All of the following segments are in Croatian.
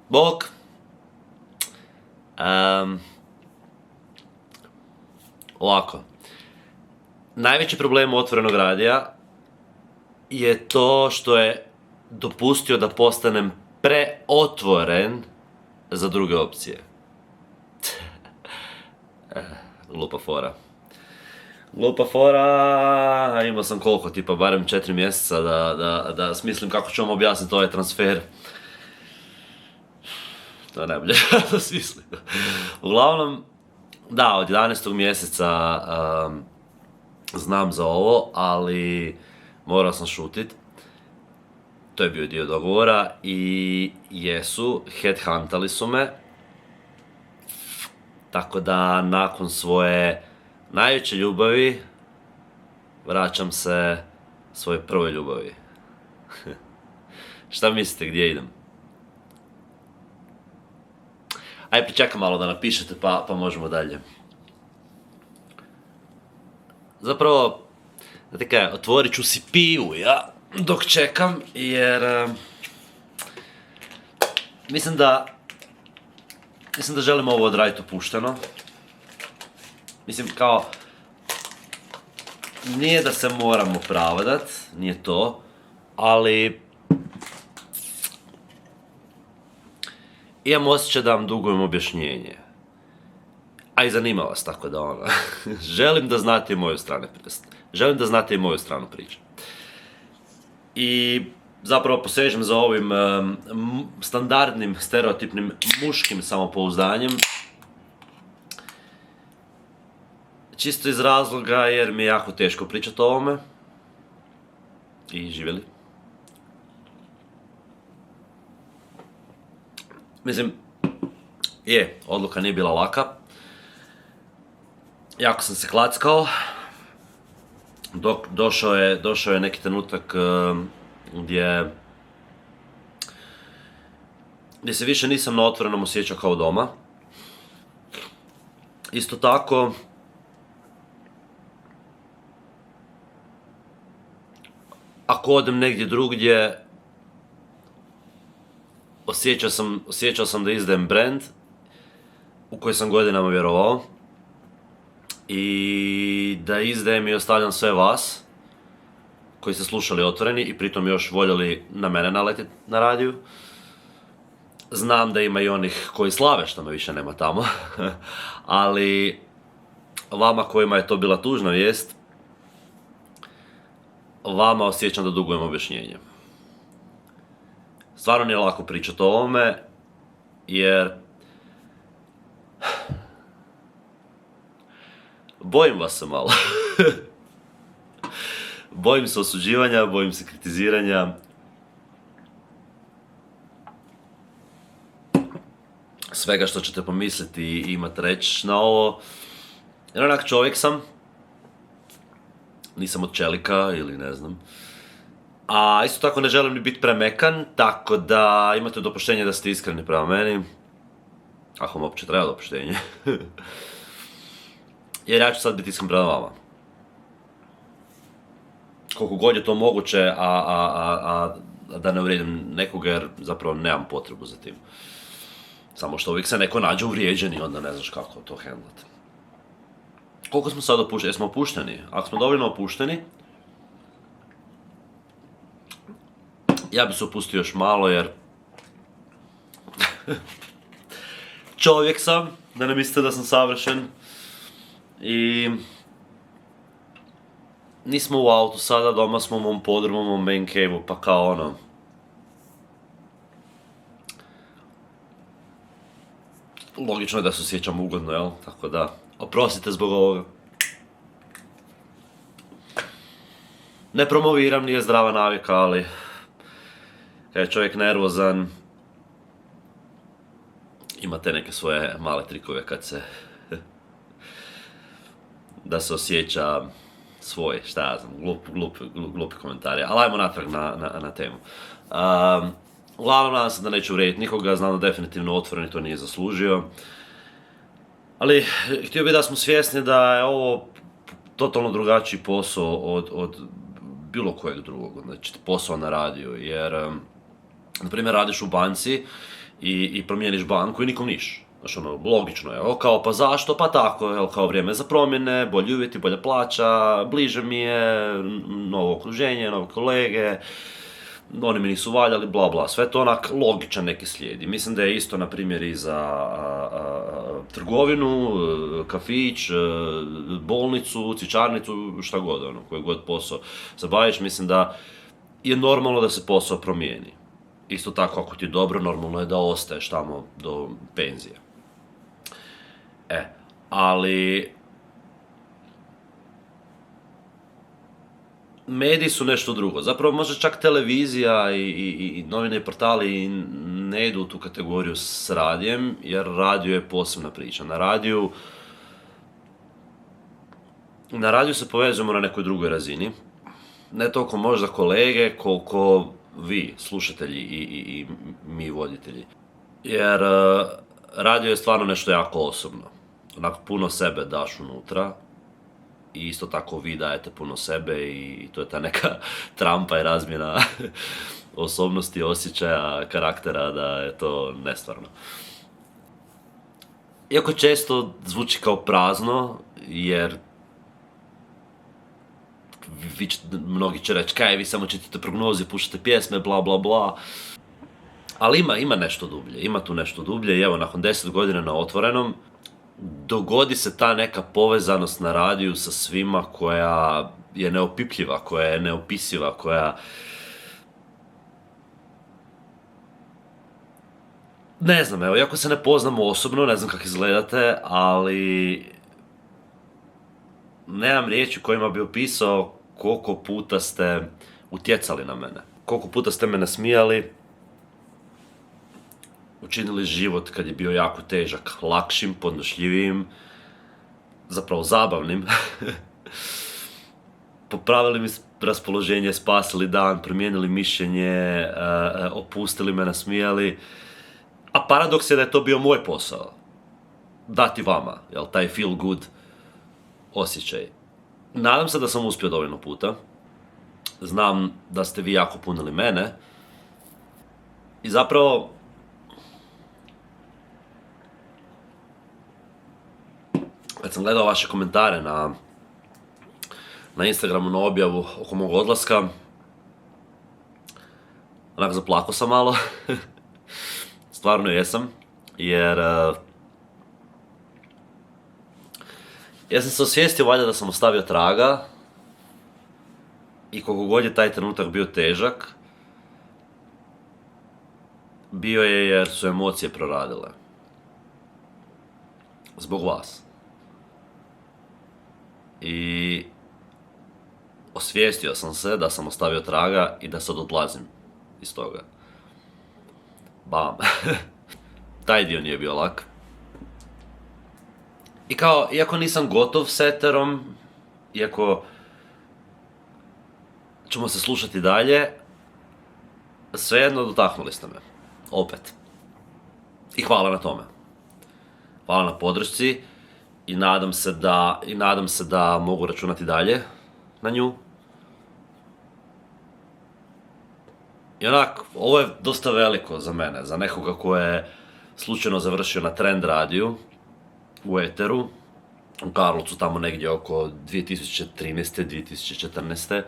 Bok. Ovako. Najveći problem Otvorenog radija je to što je dopustio da postanem preotvoren za druge opcije. Glupa fora. Glupa fora, imao sam koliko, tipa barem 4 mjeseca da smislim kako ću vam objasniti ovaj transfer. To je najbolje da smislim. Uglavnom, da, od 11. mjeseca znam za ovo, ali morao sam šutit. To je bio dio dogovora i headhuntali su me. Tako da nakon svoje najveće ljubavi vraćam se svojoj prvoj ljubavi. Šta mislite, gdje idem? Ajde, pričekam malo da napišete pa možemo dalje. Zapravo, znate kaj, otvorit ću si pivu, ja, dok čekam, jer mislim da želim ovo odraditi opušteno. Mislim, kao, nije da se moram opravdat, nije to, ali imam osjećaj da vam dugujem objašnjenje. A i zanima vas, tako da želim da znate i moju stranu priče. I zapravo posežem za ovim standardnim, stereotipnim, muškim samopouzdanjem. Čisto iz razloga jer mi je jako teško pričati o ovome. I živjeli. Mislim, odluka nije bila laka. Jako sam se klackao. Došao je neki trenutak gdje se više nisam na Otvorenom osjećao kao doma. Isto tako, ako odem negdje drugdje, osjećao sam da izdajem brand u koji sam godinama vjerovao i da izdajem i ostavljam sve vas koji ste slušali Otvoreni i pritom još voljeli na mene naletiti na radiju. Znam da ima i onih koji slave što me više nema tamo, ali vama kojima je to bila tužna vijest, vama osjećam da dugujem objašnjenje. Stvarno nije lako pričati o ovome, jer bojim vas se malo. Bojim se osuđivanja, bojim se kritiziranja. Svega što ćete pomisliti i imati reći na ovo. Jer onak čovjek sam. Nisam od čelika ili ne znam. A isto tako ne želim ni biti premekan, tako da imate dopuštenje da ste iskreni prema meni. Ako vam uopće treba dopuštenje. Jer ja ću sad biti iskren prema vama. Koliko god je to moguće, a da ne uvrijedim nekoga jer zapravo nemam potrebu za tim. Samo što uvijek se neko nađe uvrijeđen i onda ne znaš kako to handlati. Koliko smo sad opušteni? Jesmo opušteni? Ako smo dovoljno opušteni, ja bi se opustio još malo jer čovjek sam, da ne mislite da sam savršen. I nismo u autu sada, doma smo u mom podrumu, u mom main cave-u, pa kao logično je da se osjećam ugodno, jel? Tako da, oprostite zbog ovoga. Ne promoviram, nije zdrava navika, ali kad je čovjek nervozan, ima te neke svoje male trikove kad se da se osjeća svoj, šta ja znam, glupi komentari, ali ajmo natrag na temu. Uglavnom, nadam se da neću uvrijediti nikoga, znam da definitivno Otvoreni to nije zaslužio. Ali, htio bih da smo svjesni da je ovo totalno drugačiji posao od bilo kojeg drugog, znači posao na radiju, jer, na primjer, radiš u banci i promijeniš banku i nikom niš. Znaš, ono, logično je, kao pa zašto, pa tako, jel, kao vrijeme za promjene, bolji uvjeti, bolja plaća, bliže mi je, novo okruženje, nove kolege, oni mi nisu valjali, bla bla, sve to onak logičan neki slijedi. Mislim da je isto, na primjer, i za trgovinu, kafić, bolnicu, cvjećarnicu, šta god, ono, koji god posao se baviš, mislim da je normalno da se posao promijeni. Isto tako, ako ti je dobro, normalno je da ostaješ tamo do penzije. Ali mediji su nešto drugo. Zapravo možda čak televizija i novine i portali ne idu u tu kategoriju s radijem, jer radio je posebna priča. Na radiju se povezujemo na nekoj drugoj razini. Ne toliko možda kolege, koliko vi, slušatelji i mi, voditelji. Jer radio je stvarno nešto jako osobno. Onako puno sebe daš unutra i isto tako vi dajete puno sebe i to je ta neka trampa i razmjena osobnosti, osjećaja, karaktera, da je to nestvarno. Iako često zvuči kao prazno, jer mnogi će reći, kaj vi samo čitate prognoze, puštate pjesme, bla bla bla. Ali ima nešto dublje, ima tu nešto dublje i evo, nakon 10 godina na Otvorenom, dogodi se ta neka povezanost na radiju sa svima koja je neopipljiva, koja je neopisiva, koja... Ne znam, evo, iako se ne poznamo osobno, ne znam kako izgledate, ali... Nemam riječi kojima bi opisao koliko puta ste utjecali na mene. Koliko puta ste me nasmijali, učinili život kad je bio jako težak lakšim, podnošljivijim, zapravo zabavnim. Popravili mi raspoloženje, spasili dan, promijenili mišljenje, opustili me, nasmijali. A paradoks je da je to bio moj posao. Dati vama, jel, taj feel good osjećaj. Nadam se da sam uspio dovoljno puta. Znam da ste vi jako punili mene. I zapravo... Kad sam gledao vaše komentare na Instagramu, na objavu oko mog odlaska, onak zaplakao sam malo. Stvarno jesam, jer... Ja sam se osvijestio valjda da sam ostavio traga i koliko god je taj trenutak bio težak, bio je jer su emocije proradile. Zbog vas. I osvijestio sam se da sam ostavio traga i da sad odlazim iz toga. Bam. Taj dio nije bio lak. I kao, iako nisam gotov s Eterom, iako ćemo se slušati dalje, svejedno dotaknuli ste me. Opet. I hvala na tome. Hvala na podršci i nadam se da mogu računati dalje na nju. I onak, ovo je dosta veliko za mene, za nekoga ko je slučajno završio na Trend radiju, u Eteru, u Karlovcu, tamo negdje oko 2013. 2014.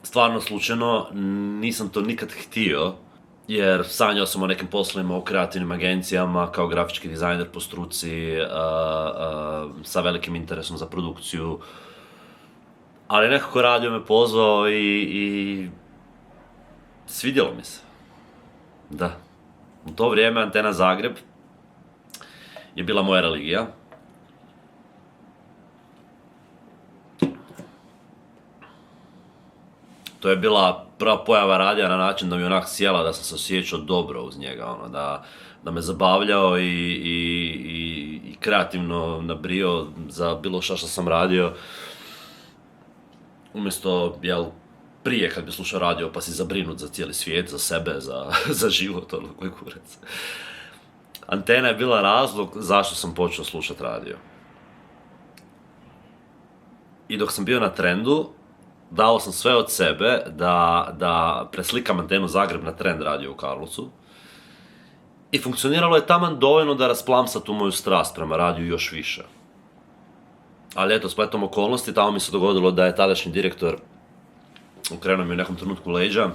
Stvarno slučajno, nisam to nikad htio, jer sanjao sam o nekim poslovima u kreativnim agencijama, kao grafički dizajner po struci, sa velikim interesom za produkciju. Ali nekako radio me pozvao i svidjelo mi se. Da. U to vrijeme Antena Zagreb je bila moja religija. To je bila prva pojava radija na način da mi onak sjela, da sam se osjećao dobro uz njega, ono, da me zabavljao i kreativno nabrio za bilo što sam radio. Umjesto, prije kad bi slušao radio pa si zabrinut za cijeli svijet, za sebe, za život, ono, koji kurac. Antena je bila razlog zašto sam počeo slušati radio. I dok sam bio na Trendu, dao sam sve od sebe da preslikam Antenu Zagreb na Trend radio u Karlovcu. I funkcioniralo je taman dovoljno da rasplamsa tu moju strast prema radiju još više. Ali eto, spletom okolnosti, tamo mi se dogodilo da je tadašnji direktor okrenuo mi u nekom trenutku leđa.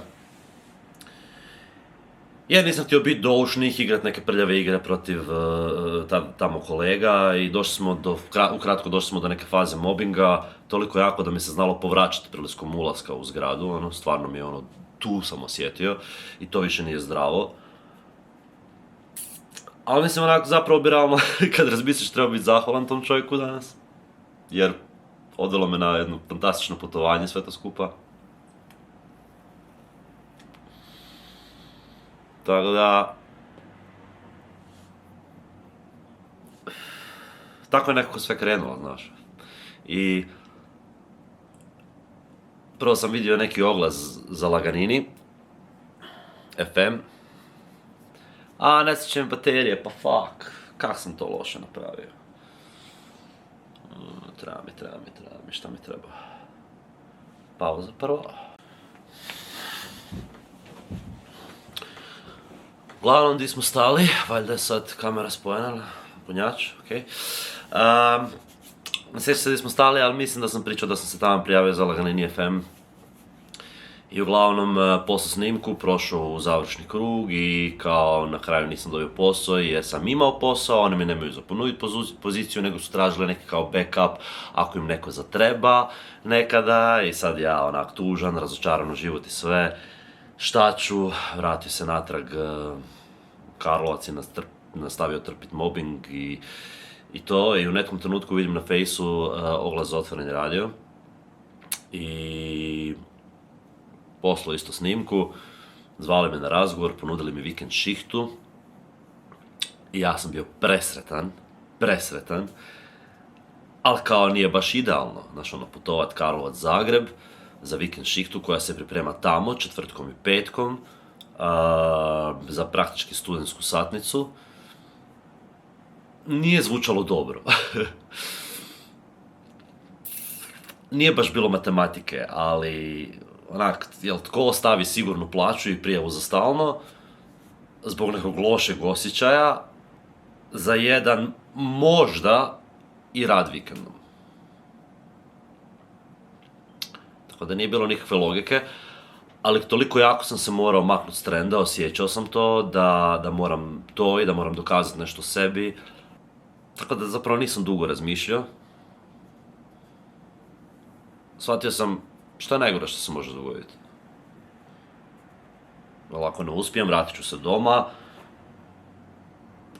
Jer nisam htio biti doušnik, igrat neke prljave igre protiv tamo kolega i ukratko došli smo do neke faze mobinga, toliko jako da mi se znalo povraćati prilikom ulaska u zgradu, stvarno mi je tu sam osjetio i to više nije zdravo. Ali mislim zapravo bi realno, kad razmisliš, treba biti zahvalan tom čovjeku danas. Jer odvelo me na jedno fantastično putovanje sve to skupa. Tako da... Tako je nekako sve krenulo, znaš. I... Prvo sam vidio neki oglas za Laganini. FM. A, ne sjećam baterije, pa fuck. Kak sam to loše napravio. Treba mi, šta mi treba? Pauza prvo. Uglavnom, di smo stali, valjda je sad kamera spojena, punjač, okej. Ne sjećam se di smo stali, ali mislim da sam pričao da sam se tamo prijavio za Laganini FM. I uglavnom, poslao snimku, prošao u završni krug i kao na kraju nisam dobio posao jer sam imao posao, oni mi nemaju za ponuditi poziciju, nego su tražili neki kao backup ako im neko zatreba nekada i sad ja onak tužan, razočaran u život i sve. Šta ću, vratio se natrag Karlovac i nastavio trpiti mobbing i to. I u nekom trenutku vidim na fejsu oglas za otvoreni radio. I poslao isto snimku, zvali me na razgovor, ponudili mi vikend šihtu. I ja sam bio presretan. Ali kao nije baš idealno, znaš putovat Karlovac-Zagreb za vikend šihtu koja se priprema tamo, četvrtkom i petkom, za praktički studentsku satnicu. Nije zvučalo dobro. Nije baš bilo matematike, ali onak, jel tko ostavi sigurnu plaću i prijavu za stalno, zbog nekog lošeg osjećaja, za jedan možda i rad vikendom. Tako da nije bilo nikakve logike, ali toliko jako sam se morao maknuti s trenda, osjećao sam to, da moram to i da moram dokazati nešto sebi. Tako da zapravo nisam dugo razmišljao. Shvatio sam što je najgore što se može dogoditi. Ali ako ne uspijem, vratit ću se doma,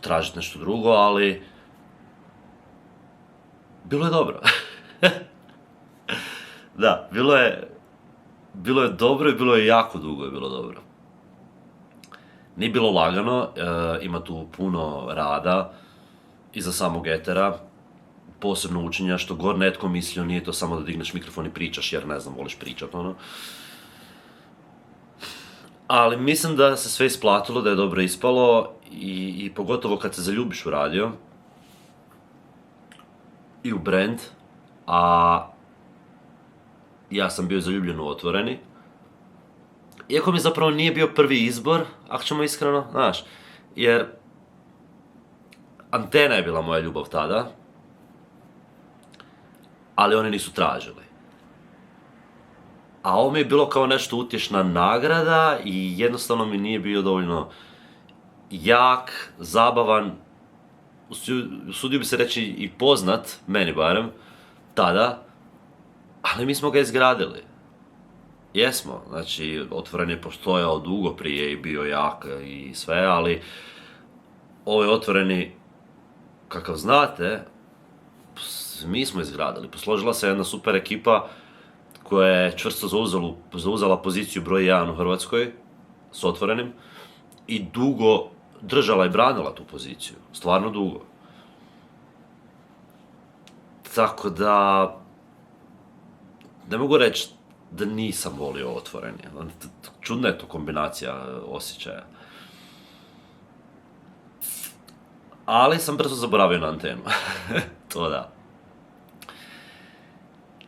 tražiti nešto drugo, ali... Bilo je dobro. Da, bilo je dobro i bilo je jako dugo je bilo dobro. Nije bilo lagano, ima tu puno rada iza samog etera, posebno učenja, što god netko mislio, nije to samo da digneš mikrofon i pričaš, jer ne znam, voliš pričat, Ali mislim da se sve isplatilo, da je dobro ispalo i pogotovo kad se zaljubiš u radio i u brand, a ja sam bio zaljubljen u Otvoreni. Iako mi zapravo nije bio prvi izbor, ako ćemo iskreno, znaš, jer Antena je bila moja ljubav tada, ali oni nisu tražili. A ovo mi je bilo kao nešto utješna nagrada i jednostavno mi nije bio dovoljno jak, zabavan, usudio bi se reći i poznat, meni barem, tada, ali mi smo ga izgradili. Jesmo, znači, Otvoren je postojao dugo prije i bio jak i sve, ali ovaj Otvoreni, kakav znate, mi smo izgradili. Posložila se jedna super ekipa koja je čvrsto zauzela poziciju broj 1 u Hrvatskoj s Otvorenim i dugo držala i branila tu poziciju. Stvarno dugo. Tako da, ne mogu reći da nisam volio Otvoreni. Čudna je to kombinacija osjećaja. Ali sam brzo zaboravio na Antenu. To da.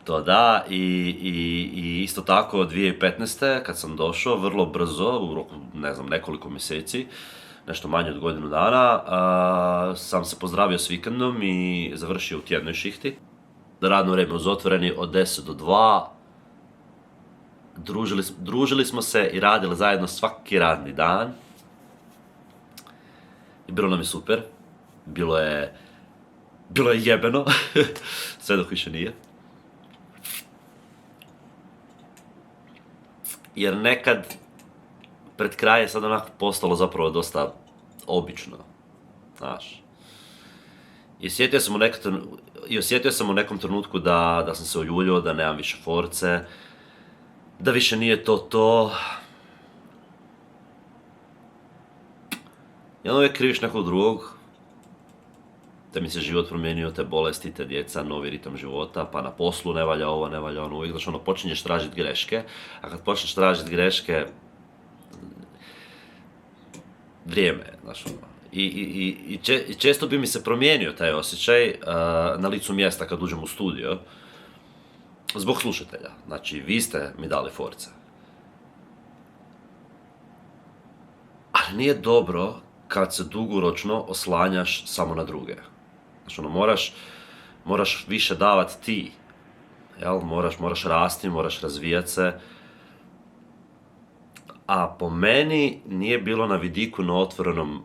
To da, i isto tako 2015. kad sam došao, vrlo brzo, u roku, ne znam, nekoliko mjeseci, nešto manje od godinu dana, sam se pozdravio s vikendom i završio u tjednoj šihti. Radno vrijeme uz otvoreni od 10 do 2. Družili smo se i radili zajedno svaki radni dan. I bilo nam je super. Bilo je jebeno. Sve dok više nije. Jer nekad pred kraj je sad onako postalo zapravo dosta obično. Znaš. I osjetio sam u nekom trenutku da sam se uljuljio, da nemam više force, da više nije to. I onda uvijek kriviš nekog drugog, te mi se život promijenio, te bolesti, te djeca, novi ritam života, pa na poslu ne valja ovo, ne valja ono, uvijek, znači počinješ tražiti greške, a kad počneš tražiti greške, vrijeme je, znaš I često bi mi se promijenio taj osjećaj na licu mjesta kad uđem u studio, zbog slušatelja. Znači, vi ste mi dali force. Ali nije dobro kad se dugoročno oslanjaš samo na druge. Znači, moraš više davati ti. Jel? Moraš rasti, moraš razvijati se. A po meni nije bilo na vidiku na otvorenom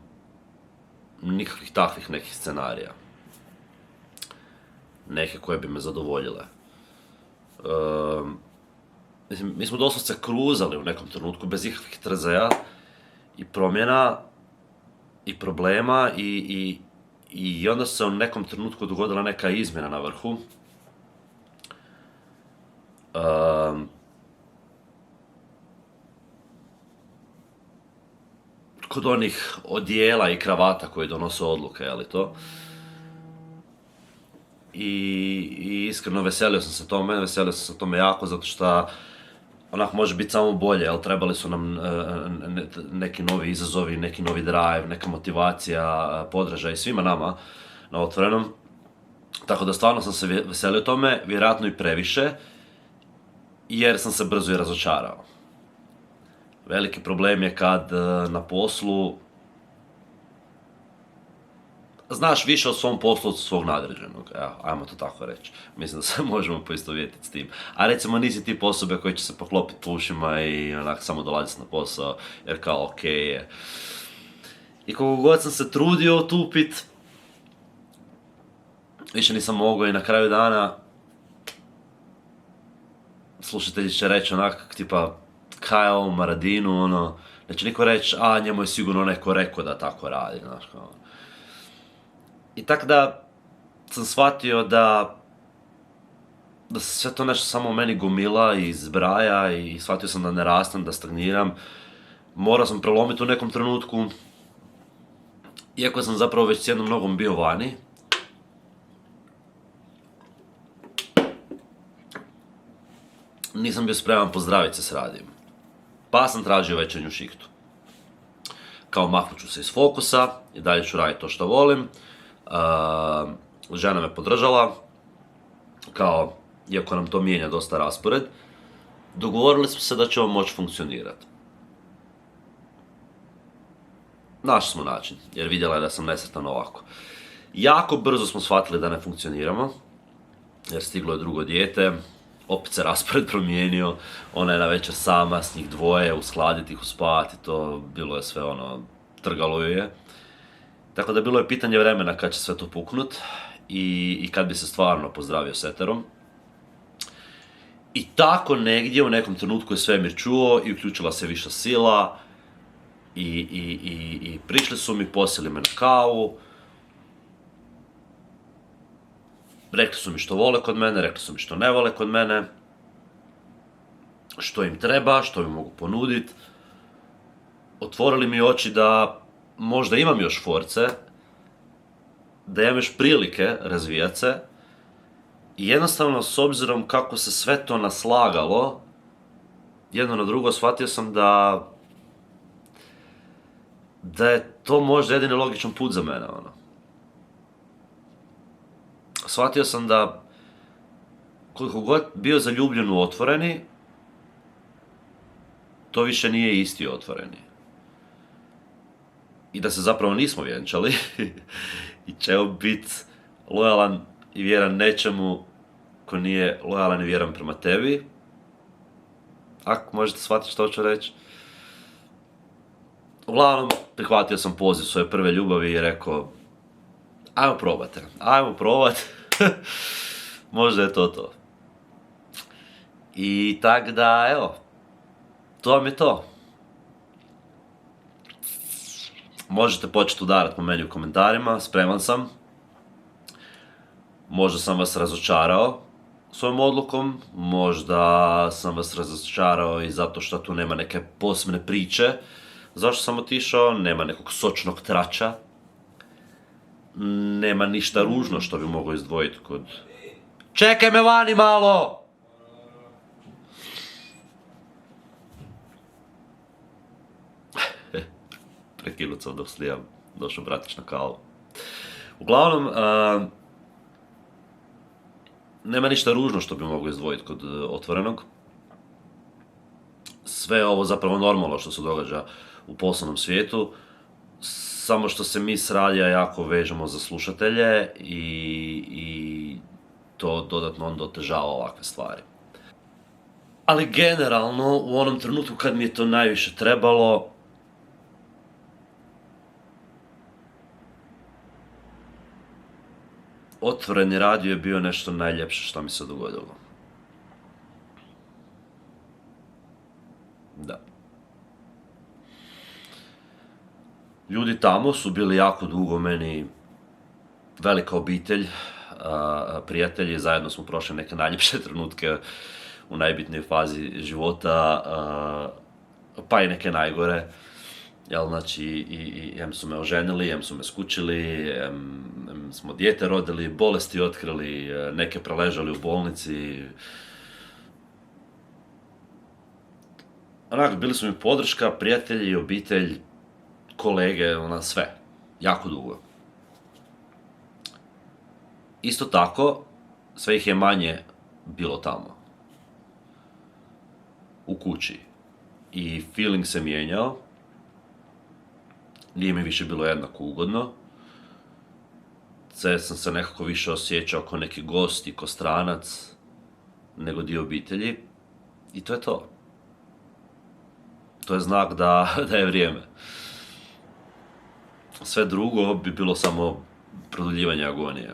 nikakvih takvih nekih scenarija. Neke koje bi me zadovoljile. Mi smo doslovce kruzali u nekom trenutku bez ikakvih trzaja i promjena i problema i onda se u nekom trenutku dogodila neka izmjena na vrhu. Kod onih odijela i kravata koji donose odluke, ali to. I iskreno veselio sam se tome jako, zato što onak može biti samo bolje, ali trebali su nam neki novi izazovi, neki novi drive, neka motivacija, podražaj svima nama na otvorenom. Tako da stvarno sam se veselio tome, vjerojatno i previše, jer sam se brzo i razočarao. Veliki problem je kad na poslu znaš više o svom poslu od svog nadređenog, evo, ajmo to tako reći. Mislim da se možemo poistovjetiti s tim. A recimo nisi tip osobe koji će se poklopiti po ušima i onak samo dolaziti na posao, jer kao okej je. I koliko god sam se trudio otupit, više nisam mogao i na kraju dana slušatelji će reći onak tipa kaj je ovo Maradinu, ono, neće niko reći, njemu je sigurno neko rekao da tako radi, znaš, kao. I tako da sam shvatio da se sve to nešto samo u meni gomila i zbraja i shvatio sam da ne rastem, da stagniram. Morao sam prelomiti u nekom trenutku, iako sam zapravo već s jednom nogom bio vani. Nisam bio spreman pozdraviti se s radijem. Pa sam tražio večernju šihtu. Kao maknut ću se iz fokusa i dalje ću raditi to što volim. Žena me podržala, kao, iako nam to mijenja dosta raspored, dogovorili smo se da ćemo moći funkcionirati. Našli smo način, jer vidjela je da sam nesretan ovako. Jako brzo smo shvatili da ne funkcioniramo, jer stiglo je drugo dijete, opet se raspored promijenio, ona je na večer sama, s njih dvoje, uskladiti ih, uspavati, to bilo je sve trgalo ju je. Tako da bilo je pitanje vremena kad će sve to puknut i kad bi se stvarno pozdravio s eterom. I tako negdje u nekom trenutku je svemir čuo i uključila se viša sila i prišli su mi, posjeli me na kavu. Rekli su mi što vole kod mene, rekli su mi što ne vole kod mene, što im treba, što mi mogu ponuditi. Otvorili mi oči da možda imam još force, da imam još prilike razvijati se. I jednostavno, s obzirom kako se sve to naslagalo, jedno na drugo, shvatio sam da je to možda jedini logičan put za mene, Shvatio sam da koliko god bio zaljubljen u otvoreni, to više nije isti otvoreni. i da se zapravo nismo vjenčali i ćeo biti lojalan i vjeran nečemu ko nije lojalan i vjeran prema tebi. Ako možete shvatiti što ću reći. Uglavnom, prihvatio sam poziv svoje prve ljubavi i rekao, ajmo probat. Možda je to. I tak da, evo, to vam je to. Možete početi udarati po meni u komentarima, spreman sam. Možda sam vas razočarao svojom odlukom, možda sam vas razočarao i zato što tu nema neke posebne priče. Zašto sam otišao? Nema nekog sočnog trača. Nema ništa ružno što bi mogao izdvojiti kod... Čekaj me vani malo! Prekinut sam dok slijam, došao bratić na kavu. Uglavnom, nema ništa ružno što bi mogao izdvojiti kod Otvorenog. Sve je ovo zapravo normalno što se događa u poslovnom svijetu, samo što se mi s radija jako vežemo za slušatelje i to dodatno onda otežava ovakve stvari. Ali generalno, u onom trenutku kad mi je to najviše trebalo, Otvoreni radio je bio nešto najljepše što mi se dogodilo. Da. Ljudi tamo su bili jako dugo meni velika obitelj, prijatelji, zajedno smo prošli neke najljepše trenutke u najbitnijoj fazi života, pa i neke najgore. Jel, znači, em su me oženili, em su me skučili, em smo dijete rodili, bolesti otkrili, neke preležali u bolnici. Onako, bili su mi podrška, prijatelji, obitelj, kolege, sve. Jako dugo. Isto tako, sve ih je manje bilo tamo. U kući. I feeling se mijenjao. Nije mi više bilo jednako ugodno. Sad sam se nekako više osjećao kao neki gost i kao stranac nego dio obitelji. I to je to. To je znak da je vrijeme. Sve drugo bi bilo samo produljivanje agonije.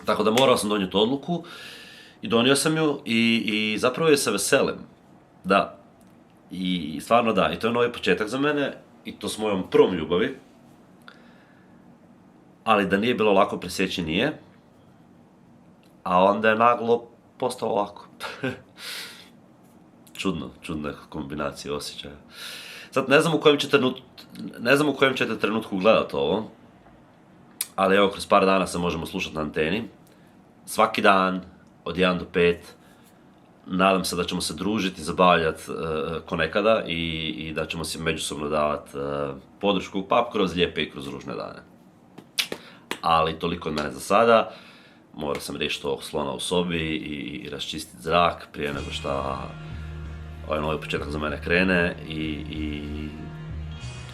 Tako da morao sam donijeti odluku i donio sam ju i zapravo je se veselim. Da. I stvarno da. I to je novi početak za mene. I to s mojom prvom ljubavi. Ali da nije bilo lako presjeći nije. A onda je naglo postalo lako. Čudna kombinacija osjećaja. Sad ne znam u kojem ćete trenutku gledati ovo. Ali evo, kroz par dana se možemo slušati na anteni. Svaki dan, od 1 do 5. Nadam se da ćemo se družiti, zabavljati ko nekada i da ćemo si međusobno davati podršku, pa kroz lijepe i kroz ružne dane. Ali toliko od mene za sada. Morao sam riješiti ovog slona u sobi i raščistiti zrak prije nego što ovaj novi početak za mene krene i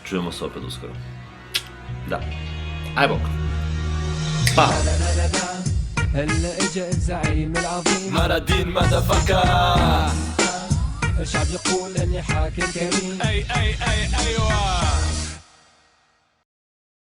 čujemo se opet uskoro. Da. Aj bok. Pa! هلا اجا الزعيم العظيم مرادين مدفكر الشعب يقول اني حاكم كريم اي ايوه